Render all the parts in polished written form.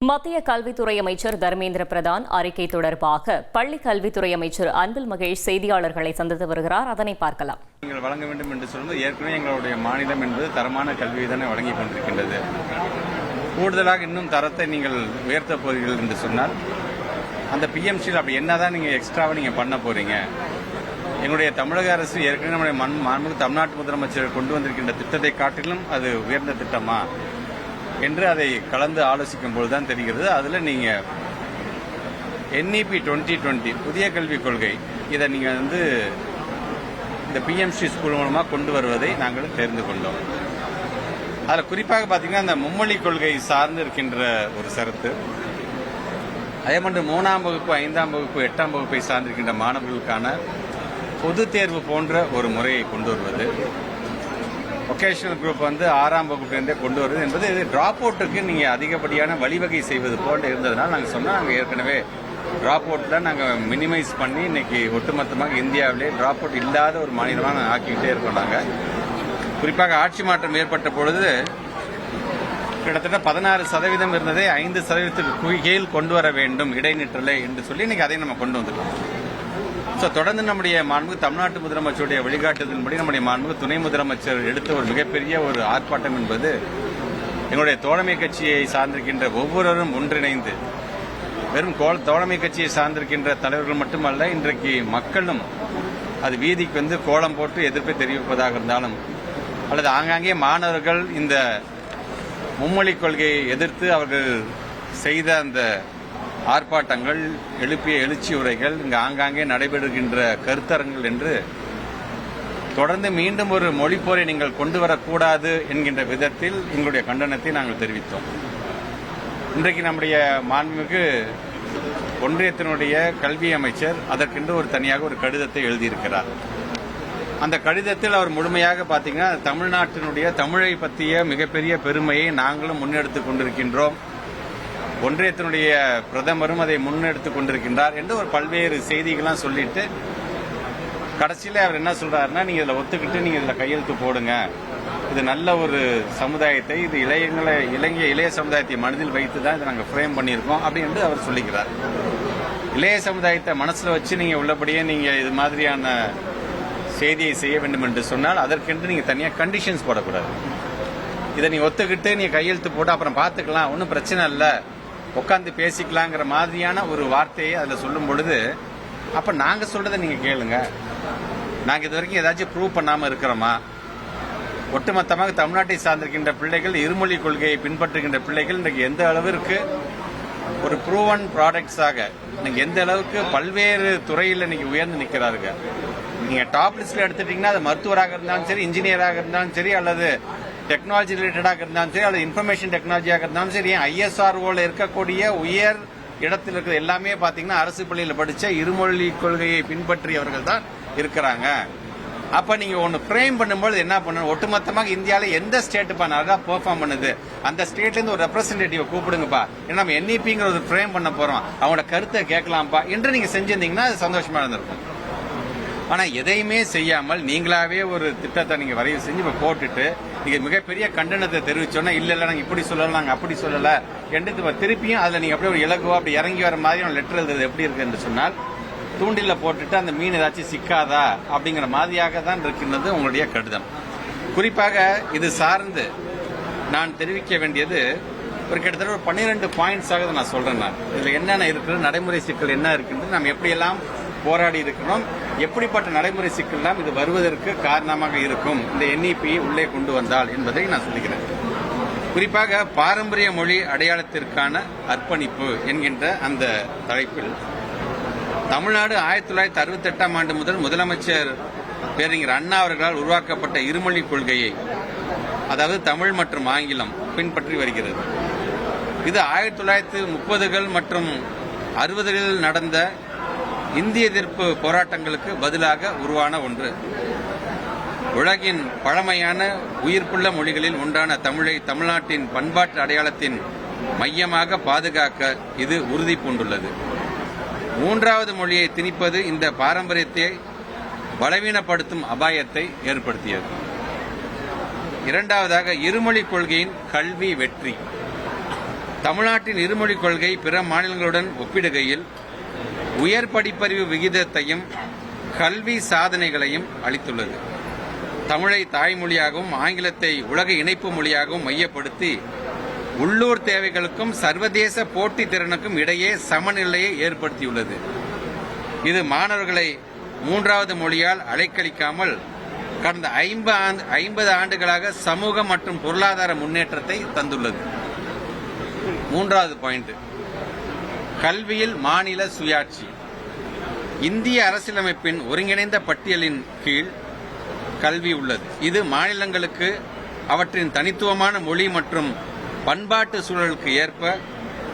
மத்திய கல்வித்துறை அமைச்சர் தர்மேந்திர பிரதான் அறிக்கை தொடர்பாக பள்ளி கல்வித்துறை அமைச்சர் அன்பில் மகேஷ் செய்தியாளர்களை சந்தித்து வருகிறார். அதனை பார்க்கலாம். நீங்கள் வழங்க வேண்டும் என்று சொல்வது ஏற்கனவே எங்களுடைய மாநிலம் என்பது தரமான கல்வியை தானே வழங்கிக் கொண்டிருக்கின்றது. கூடுதலாக இன்னும் தரத்தை நீங்கள் உயர்த்தப் போகிறீர்கள் என்று சொன்னால் அந்த பிஎம்சியில் அப்படி என்னதான் நீங்கள் எக்ஸ்ட்ராவாக நீங்கள் பண்ண போறீங்க? எங்களுடைய தமிழக அரசு ஏற்கனவே நம்முடைய மாண்புமிகு தமிழ்நாட்டு முதலமைச்சர் கொண்டு வந்திருக்கின்ற திட்டத்தை காட்டிலும் அது உயர்ந்த திட்டமா என்று அதை கலந்து ஆலோசிக்கும் போதுதான் தெரிகிறது. அதில் நீங்கள் NEP 2020 புதிய கல்விக் கொள்கை இதை நீங்கள் இந்த பிஎம்சி ஸ்கூல் மூலமாக கொண்டு வருவதை நாங்கள் தெரிந்து கொண்டோம். அதில் குறிப்பாக பார்த்தீங்கன்னா அந்த மும்மொழி கொள்கை சார்ந்து இருக்கின்ற ஒரு சரத்து, அதே போன்று 3ஆம் வகுப்பு 5ஆம் வகுப்பு 8ஆம் வகுப்பை சார்ந்திருக்கின்ற மாணவர்களுக்கான பொது தேர்வு போன்ற ஒரு முறையை கொண்டு வருவது, ஒகேஷனல் குரூப் 6ஆம் வகுப்பிலிருந்தே கொண்டு வருவது என்பது டிராப் அவுட்டுக்கு நீங்கள் அதிகப்படியான வழிவகை செய்வது போன்று இருந்ததுனால நாங்கள் சொன்னால் நாங்கள் ஏற்கனவே டிராப் அவுட்டில் நாங்கள் மினிமைஸ் பண்ணி இன்னைக்கு ஒட்டுமொத்தமாக இந்தியாவிலே டிராப் அவுட் இல்லாத ஒரு மாநிலமாக நாங்கள் ஆக்கிக்கிட்டே இருக்கோம். நாங்கள் குறிப்பாக ஆட்சி மாற்றம் ஏற்பட்ட பொழுது கிட்டத்தட்ட 16% இருந்ததை 5% கீழ் கொண்டு வர வேண்டும் இடைநிற்றலை என்று சொல்லி இன்னைக்கு அதை நம்ம கொண்டு வந்துட்டோம். தொடர்ந்து நம்முடைய மாண்புமிகு தமிழ்நாட்டு முதலமைச்சருடைய வழிகாட்டுதலின்படி நம்முடைய மாண்புமிகு துணை முதலமைச்சர் எடுத்த ஒரு மிகப்பெரிய ஒரு ஆர்ப்பாட்டம் என்பது எங்களுடைய தோழமை கட்சியை சார்ந்திருக்கின்ற ஒவ்வொருவரும் ஒன்றிணைந்து, வெறும் தோழமை கட்சியை சார்ந்திருக்கின்ற தலைவர்கள் மட்டுமல்ல, இன்றைக்கு மக்களும் அது வீதிக்கு கோலம் போட்டு எதிர்ப்பை தெரிவிப்பதாக இருந்தாலும் அல்லது ஆங்காங்கே மாணவர்கள் இந்த மும்மொழி கொள்கையை எதிர்த்து அவர்கள் செய்த அந்த ஆர்ப்பாட்டங்கள், எழுப்பிய எழுச்சி உரைகள், இங்கு ஆங்காங்கே நடைபெறுகின்ற கருத்தரங்கள் என்று தொடர்ந்து மீண்டும் ஒரு மொழிப்போரை நீங்கள் கொண்டு வரக்கூடாது என்கின்ற விதத்தில் எங்களுடைய கண்டனத்தை நாங்கள் தெரிவித்தோம். இன்றைக்கு நம்முடைய மாண்புமிகு ஒன்றியத்தினுடைய கல்வி அமைச்சர் அதற்கென்று ஒரு தனியாக ஒரு கடிதத்தை எழுதியிருக்கிறார். அந்த கடிதத்தில் அவர் முழுமையாக பார்த்தீங்கன்னா தமிழ்நாட்டினுடைய தமிழை பற்றிய மிகப்பெரிய பெருமையை நாங்களும் முன்னெடுத்துக் கொண்டிருக்கின்றோம், ஒன்றியத்தினுடைய பிரதமரும் அதை முன்னெடுத்துக் கொண்டிருக்கின்றார் என்று ஒரு பல்வேறு செய்திகள்லாம் சொல்லிட்டு கடைசியில் அவர் என்ன சொல்றாருன்னா, நீங்க இதில் ஒத்துக்கிட்டு நீங்க இதில் கையெழுத்து போடுங்க, இது நல்ல ஒரு சமுதாயத்தை, இது இளைய சமுதாயத்தை மனதில் வைத்து தான் இதை நாங்கள் ஃப்ரேம் பண்ணியிருக்கோம் அப்படின்னு அவர் சொல்லிக்கிறார். இளைய சமுதாயத்தை மனசுல வச்சு நீங்க உள்ளபடியே நீங்க இது மாதிரியான செய்தியை செய்ய வேண்டும் என்று சொன்னால் அதற்கென்று நீங்க தனியாக கண்டிஷன்ஸ் போடக்கூடாது. இதை நீ ஒத்துக்கிட்டு நீ கையெழுத்து போட்டு அப்புறம் பார்த்துக்கலாம், ஒன்றும் பிரச்சனை இல்லை, உட்காந்து பேசிக்கலாங்கிற மாதிரியான ஒரு வார்த்தையை அதில் சொல்லும் பொழுது, அப்போ நாங்கள் சொல்றதை நீங்க கேளுங்க, நாங்கள் இது வரைக்கும் ஏதாச்சும் ப்ரூவ் பண்ணாமல் இருக்கிறோமா? ஒட்டுமொத்தமாக தமிழ்நாட்டை சார்ந்திருக்கின்ற பிள்ளைகள், இருமொழி கொள்கையை பின்பற்றுகின்ற பிள்ளைகள் இன்றைக்கு எந்த அளவிற்கு ஒரு ப்ரூவன் ப்ராடக்ட்ஸாக நீங்க எந்த அளவுக்கு பல்வேறு துறையில் இன்னைக்கு உயர்ந்து நிற்கிறாருங்க. நீங்க டாப் லிஸ்ட்ல எடுத்துட்டீங்கன்னா அது மருத்துவராக இருந்தாலும் சரி, இன்ஜினியராக இருந்தாலும் சரி, அல்லது டெக்னாலஜி ரிலேட்டடாக இருந்தாலும் சரி, அல்லது இன்ஃபர்மேஷன் டெக்னாலஜியாக இருந்தாலும் சரி, ISROல இருக்கக்கூடிய உயர் இடத்தில் இருக்கிற எல்லாமே பாத்தீங்கன்னா அரசு பள்ளியில் படிச்ச இருமொழி கொள்கையை பின்பற்றியவர்கள் தான் இருக்கிறாங்க. அப்ப நீங்க ஒன்னு ஃப்ரேம் பண்ணும்போது என்ன பண்ணணும், ஒட்டுமொத்தமாக இந்தியாவில எந்த ஸ்டேட் நல்லா பெர்ஃபார்ம் பண்ணுது அந்த ஸ்டேட்ல இருந்து ஒரு ரெப்ரஸன்டேட்டிவ் கூப்பிடுங்கப்பா, ஏன்னா நம்ம NEPங்கிற ஒரு ஃப்ரேம் பண்ண போறோம், அவங்களோட கருத்தை கேட்கலாம்ப்பா என்று நீங்க செஞ்சிருந்தீங்கன்னா அது சந்தோஷமா இருந்திருக்கும். ஆனா எதையுமே செய்யாமல் நீங்களாவே ஒரு திட்டத்தை நீங்க வரைவு செஞ்சு இப்ப போட்டுட்டு நீங்க மிகப்பெரிய கண்டனத்தை தெரிவிச்சோன்னா, இல்ல நாங்க இப்படி சொல்லல, நாங்க அப்படி சொல்லல என்று திருப்பியும் அதுல நீங்க அப்படியே ஒரு இலகுவா அப்படி இறங்கி வர மாதிரி லெட்டர் எழுதுறது எப்படி இருக்கு என்று சொன்னால், தூண்டில போட்டுட்டு அந்த மீன் ஏதாச்சும் சிக்காதா அப்படிங்கிற மாதிரியாக தான் இருக்கின்றது உங்களுடைய கடிதம். குறிப்பாக இது சார்ந்து நான் தெரிவிக்க வேண்டியது ஒரு கிட்டத்தட்ட ஒரு 12 பாயிண்ட்ஸாக நான் சொல்றேன். நான் இதுல என்னென்ன இருக்கிறது, நடைமுறை சிக்கல் என்ன இருக்கின்றது, நாம் எப்படியெல்லாம் போராடி இருக்கிறோம், எப்படிப்பட்ட நடைமுறை சிக்கல்லாம் இது வருவதற்கு காரணமாக இருக்கும் இந்த NEP உள்ளே கொண்டு வந்தால் என்பதை நான் சொல்லுகிறேன். குறிப்பாக பாரம்பரிய மொழி அடையாளத்திற்கான அர்ப்பணிப்பு என்கின்ற அந்த தலைப்பில் தமிழ்நாடு 1968ஆம் ஆண்டு முதல் முதலமைச்சர் பேரறிஞர் அண்ணா அவர்களால் உருவாக்கப்பட்ட இருமொழி கொள்கையை, அதாவது தமிழ் மற்றும் ஆங்கிலம் பின்பற்றி வருகிறது. இது 1930கள் மற்றும் 60களில் நடந்த இந்திய எதிர்ப்பு போராட்டங்களுக்கு பதிலாக உருவான ஒன்று. உலகின் பழமையான உயிர்ப்புள்ள மொழிகளில் ஒன்றான தமிழை தமிழ்நாட்டின் பண்பாட்டு அடையாளத்தின் மையமாக பாதுகாக்க இது உறுதி பூண்டுள்ளது. 3வது மொழியை திணிப்பது இந்த பாரம்பரியத்தை பலவீனப்படுத்தும் அபாயத்தை ஏற்படுத்தியது. இரண்டாவதாக, இருமொழி கொள்கையின் கல்வி வெற்றி. தமிழ்நாட்டின் இருமொழிக் கொள்கை பிற மாநிலங்களுடன் ஒப்பிடுகையில் உயர் படிப்பறிவு விகிதத்தையும் கல்வி சாதனைகளையும் அளித்துள்ளது. தமிழை தாய்மொழியாகவும் ஆங்கிலத்தை உலக இணைப்பு மொழியாகவும் மையப்படுத்தி உள்ளூர் தேவைகளுக்கும் சர்வதேச போட்டி திறனுக்கும் இடையே சமநிலையை ஏற்படுத்தியுள்ளது. இது மாணவர்களை மூன்றாவது மொழியால் அலைக்கழிக்காமல் கடந்த 50 ஆண்டுகளாக சமூக மற்றும் பொருளாதார முன்னேற்றத்தை தந்துள்ளது. மூன்றாவது பாயிண்ட், கல்வியில் மாநில சுயாட்சி. இந்திய அரசியலமைப்பின் ஒருங்கிணைந்த பட்டியலின் கீழ் கல்வி உள்ளது. இது மாநிலங்களுக்கு அவற்றின் தனித்துவமான மொழி மற்றும் பண்பாட்டு சூழலுக்கு ஏற்ப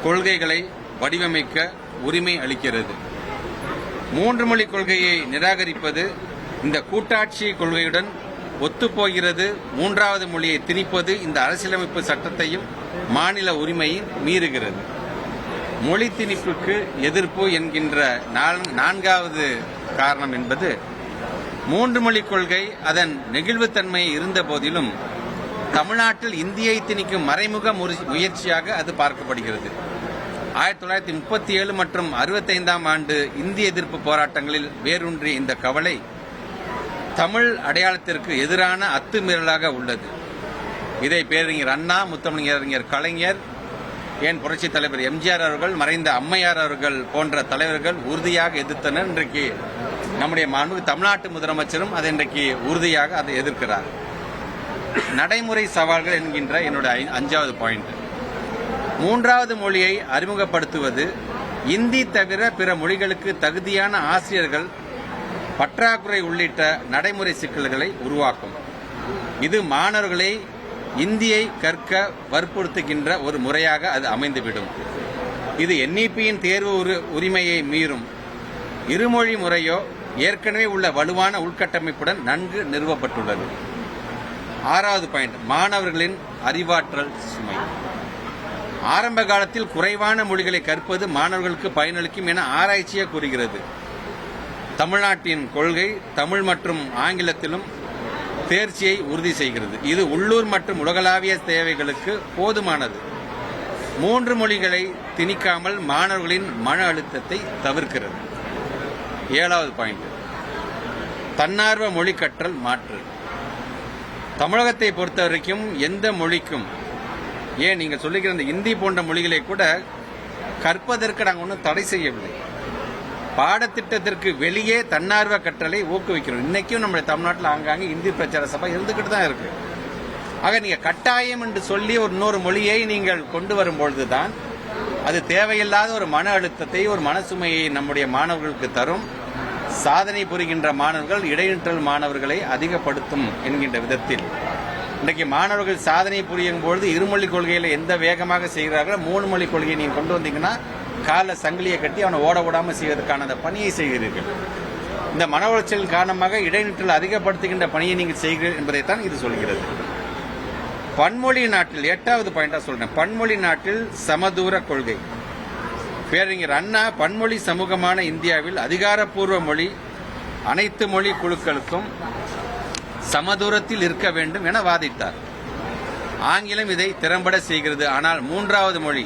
கொள்கைகளை வடிவமைக்க உரிமை அளிக்கிறது. 3 மொழி கொள்கையை நிராகரிப்பது இந்த கூட்டாட்சி கொள்கையுடன் ஒத்துப்போகிறது. மூன்றாவது மொழியை திணிப்பது இந்த அரசியலமைப்பு சட்டத்தையும் மாநில உரிமையை மீறுகிறது. மொழி திணிப்புக்கு எதிர்ப்பு என்கின்ற 4வது காரணம் என்பது 3 மொழி கொள்கை அதன் நெகிழ்வுத்தன்மை இருந்த போதிலும் தமிழ்நாட்டில் இந்தியை திணிக்கும் மறைமுக முயற்சியாக அது பார்க்கப்படுகிறது. 1937 மற்றும் 65ஆம் ஆண்டு இந்திய எதிர்ப்பு போராட்டங்களில் வேரூன்றிய இந்த கவலை தமிழ் அடையாளத்திற்கு எதிரான அத்துமீறலாக உள்ளது. இதை பேரறிஞர் அண்ணா, முத்தமிழறிஞர் கலைஞர், ஏன் புரட்சித் தலைவர் எம்ஜிஆர் அவர்கள், மறைந்த அம்மையார் அவர்கள் போன்ற தலைவர்கள் உறுதியாக எதிர்த்தனர். இன்றைக்கு நம்முடைய மாண்புமிகு தமிழ்நாட்டு முதலமைச்சரும் அதை இன்றைக்கு உறுதியாக அதை எதிர்க்கிறார். நடைமுறை சவால்கள் என்கின்ற என்னுடைய 5வது பாயிண்ட், 3வது மொழியை அறிமுகப்படுத்துவது இந்தி தவிர பிற மொழிகளுக்கு தகுதியான ஆசிரியர்கள் பற்றாக்குறை உள்ளிட்ட நடைமுறை சிக்கல்களை உருவாக்கும். இது மாணவர்களை இந்தியை கற்க வற்புறுத்துகின்ற ஒரு முறையாக அது அமைந்துவிடும். இது NEP-யின் தேர்வு உரிமையை மீறும். இருமொழி முறையோ ஏற்கனவே உள்ள வலுவான உள்கட்டமைப்புடன் நன்கு நிறுவப்பட்டுள்ளது. 6வது பாயிண்ட், மாணவர்களின் அறிவாற்றல் சுமை. ஆரம்ப காலத்தில் குறைவான மொழிகளை கற்பது மாணவர்களுக்கு பயனளிக்கும் என ஆராய்ச்சியே கூறுகிறது. தமிழ்நாட்டின் கொள்கை தமிழ் மற்றும் ஆங்கிலத்திலும் தேர்ச்சியை உறுதி செய்கிறது. இது உள்ளூர் மற்றும் உலகளாவிய தேவைகளுக்கு போதுமானது. 3 மொழிகளை திணிக்காமல் மாணவர்களின் மன அழுத்தத்தை தவிர்க்கிறது. 7வது பாயிண்ட், தன்னார்வ மொழி கற்றல் மாற்று. தமிழகத்தை பொறுத்தவரைக்கும் எந்த மொழிக்கும், ஏன் நீங்க சொல்லிக்கிற இந்த இந்தி போன்ற மொழிகளை கூட கற்பதற்கு நாங்கள் ஒன்றும் தடை செய்யவில்லை. பாடத்திட்டத்திற்கு வெளியே தன்னார்வ கற்றலை ஊக்குவிக்கிறோம். இன்னைக்கும் நம்முடைய தமிழ்நாட்டில் ஆங்காங்கே இந்தி பிரச்சார சபை இருந்துகிட்டு தான் இருக்கு. ஆக நீங்க கட்டாயம் என்று சொல்லி ஒரு இன்னொரு மொழியை நீங்கள் கொண்டு வரும்பொழுதுதான் அது தேவையில்லாத ஒரு மன அழுத்தத்தை, ஒரு மனசுமையை நம்முடைய மாணவர்களுக்கு தரும். சாதனை புரிகின்ற மாணவர்கள் இடைநிற்றல் மாணவர்களை அதிகப்படுத்தும் என்கின்ற விதத்தில் இன்றைக்கு மாணவர்கள் சாதனை புரியும் பொழுது இருமொழி கொள்கையில எந்த வேகமாக செய்கிறார்கள், 3 மொழி கொள்கையை நீங்க கொண்டு வந்தீங்கன்னா கால சங்கிலியை கட்டி அவனை ஓட விடாமல் செய்வதற்கான அந்த பணியை செய்கிறீர்கள். இந்த மன உளைச்சல் காரணமாக இடைநிற்றல் அதிகப்படுத்துகின்ற பணியை நீங்கள் செய்கிறீர்கள் என்பதைத்தான் இது சொல்கிறது. பன்மொழி நாட்டில் 8வது பாயிண்டா சொல்றேன், பன்மொழி நாட்டில் சமதூர கொள்கை. பேரறிஞர் அண்ணா பன்மொழி சமூகமான இந்தியாவில் அதிகாரப்பூர்வ மொழி அனைத்து மொழி குழுக்களுக்கும் சமதூரத்தில் இருக்க வேண்டும் என வாதிட்டார். ஆங்கிலம் இதை திறம்பட செய்கிறது. ஆனால் 3வது மொழி,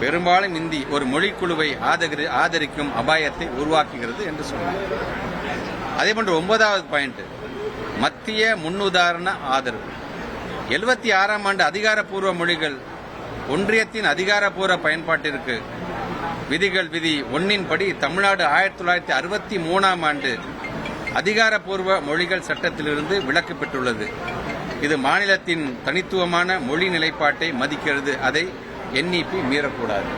பெரும்பாலும் இந்தி, ஒரு மொழிக்குழுவை ஆதரிக்கும் அபாயத்தை உருவாக்குகிறது என்று சொன்னார். அதேபோன்று 9வது பாயிண்ட், மத்திய முன்னுதாரண ஆதரவு. 76ஆம் ஆண்டு அதிகாரப்பூர்வ மொழிகள் ஒன்றியத்தின் அதிகாரப்பூர்வ பயன்பாட்டிற்கு விதி 1 படி தமிழ்நாடு 1963ஆம் ஆண்டு அதிகாரப்பூர்வ மொழிகள் சட்டத்திலிருந்து விலக்கு பெற்றுள்ளது. இது மாநிலத்தின் தனித்துவமான மொழி நிலைப்பாட்டை மதிக்கிறது. அதை NEP மீறக்கூடாது.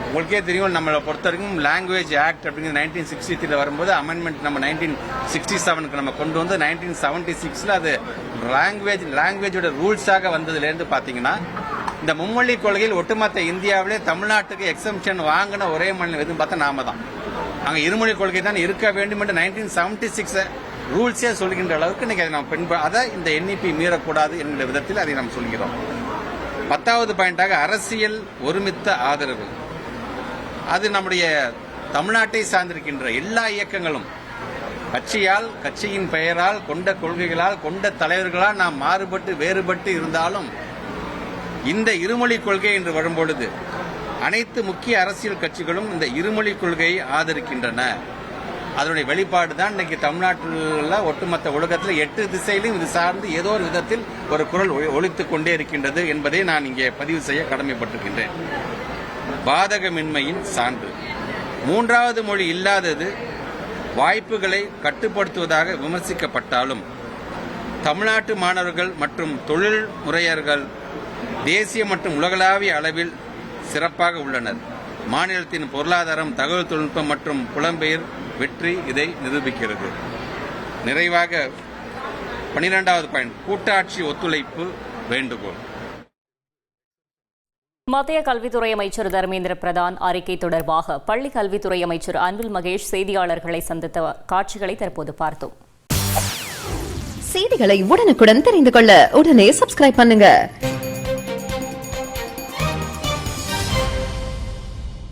உங்களுக்கே தெரியும், நம்மளை பொறுத்த வரைக்கும் லாங்குவேஜ் ஆக்ட் அப்படிங்கிற 1963 வரும்போது அமெண்ட்மெண்ட் நம்ம 1967க்கு நம்ம கொண்டு வந்து 1976ல் அது லாங்குவேஜோட ரூல்ஸாக வந்ததுலேருந்து பார்த்தீங்கன்னா இந்த மும்மொழி கொள்கையில் ஒட்டுமொத்த இந்தியாவிலே தமிழ்நாட்டுக்கு எக்ஸம்ஷன் வாங்கின ஒரே மாநிலம் எதுவும் பார்த்தா நாம தான். அங்கே இருமொழி கொள்கை தான் இருக்க வேண்டும் என்று 1976 ரூல்ஸே சொல்கின்ற அளவுக்கு இன்னைக்கு அதை நம்ம அதை இந்த NEP மீறக்கூடாது என்கிற விதத்தில் அதை நாம் சொல்கிறோம். 10வது பாயிண்டாக அரசியல் ஒருமித்த ஆதரவு. அது நம்முடைய தமிழ்நாட்டை சார்ந்திருக்கின்ற எல்லா இயக்கங்களும் கட்சியால், கட்சியின் பெயரால், கொண்ட கொள்கைகளால், கொண்ட தலைவர்களால் நாம் மாறுபட்டு வேறுபட்டு இருந்தாலும் இந்த இருமொழி கொள்கை என்று வரும்பொழுது அனைத்து முக்கிய அரசியல் கட்சிகளும் இந்த இருமொழி கொள்கையை ஆதரிக்கின்றன. அதனுடைய வெளிப்பாடு தான் இன்னைக்கு தமிழ்நாட்டில் ஒட்டுமொத்த உலகத்தில் 8 திசையிலும் இது சார்ந்து ஏதோ ஒரு விதத்தில் ஒரு குரல் ஒலித்துக் கொண்டே இருக்கின்றது என்பதை நான் இங்கே பதிவு செய்ய கடமைப்பட்டிருக்கின்றேன். பாதகமின்மையின் சான்று. 3வது மொழி இல்லாதது வாய்ப்புகளை கட்டுப்படுத்துவதாக விமர்சிக்கப்பட்டாலும் தமிழ்நாட்டு மாணவர்கள் மற்றும் தொழில் முறையர்கள் தேசிய மற்றும் உலகளாவிய அளவில் சிறப்பாக உள்ளனர். மாநிலத்தின் பொருளாதாரம், தகவல் தொழில்நுட்பம் மற்றும் புலம்பெயர் வெற்றி இதை நிரூபிக்கிறது. நிறைவாக 12வது பாயிண்ட், கூட்டாட்சி ஒத்துழைப்பு வேண்டுகோள். மத்திய கல்வித்துறை அமைச்சர் தர்மேந்திர பிரதான் அறிக்கை தொடர்பாக பள்ளி கல்வித்துறை அமைச்சர் அன்பில் மகேஷ் செய்தியாளர்களை சந்தித்த காட்சிகளை தற்போது பார்த்தோம். செய்திகளை உடனுக்குடன் தெரிந்து கொள்ள உடனே சப்ஸ்கிரைப் பண்ணுங்க.